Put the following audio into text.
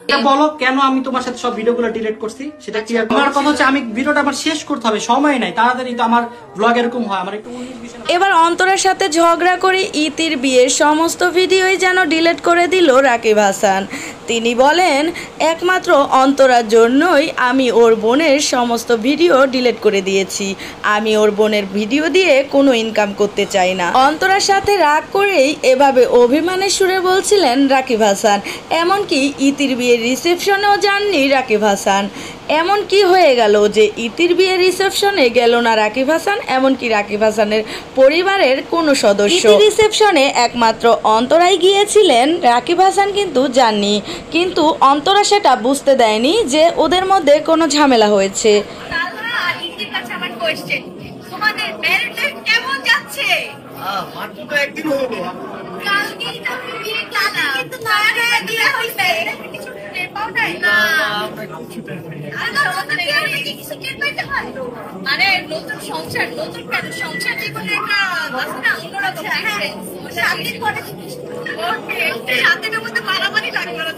বলো কেন আমি তোমার সাথে সব ভিডিওগুলো ডিলিট করছি সেটা ক্লিয়ার। আমার কথা হচ্ছে আমি ভিডিওটা আমার শেষ করতে হবে, সময় নাই তাড়াতাড়ি, তো আমার ব্লগ এরকম হয় আমার একটু 19-20। এবার অন্তরার সাথে ঝগড়া করে ইতির বিয়ের সমস্ত ভিডিওই যেন ডিলিট করে দিল রাকিব হাসান। তিনি বলেন একমাত্র অন্তরার জন্যই আমি ওর বোনের সমস্ত ভিডিও ডিলিট করে দিয়েছি। আমি ওর বোনের ভিডিও দিয়ে কোনো ইনকাম করতে চাই না। অন্তরার সাথে রাগ করেই এভাবে অভিমানের সুরে বলছিলেন রাকিব হাসান। এমনকি ইতির বিয়ের রিসেপশনেও যাননি রাকিব হাসান। এমন কি হয়ে গেল যে ইতির বিয়ের রিসেপশনে গেল না রাকিব হাসান, এমনকি রাকিব হাসানের পরিবারের কোনো সদস্য। ইতির রিসেপশনে একমাত্র অন্তরাই গিয়েছিলেন, রাকিব হাসান কিন্তু যাননি। কিন্তু অন্তরা সেটা বুঝতে দেয়নি যে ওদের মধ্যে কোনো ঝামেলা হয়েছে। তোমাদের ম্যারেজ লাইফ কেমন যাচ্ছে? মাত্র তো একদিন হলো। কালকেই তো বিয়ে কালা কিন্তু তারে বিয়ে হইছে কিছু টের পাও নাই না আমরা কিছু টের পাই না। আরে কিছু টের পাইতে হয়। আরে নতুন সংসার, নতুন কেন সংসার জীবনে একটা আছে না অন্যরকম হ্যাঁ 7 দিন পরে ওকে 7 দিনের মধ্যে মারামারি লাগবে না।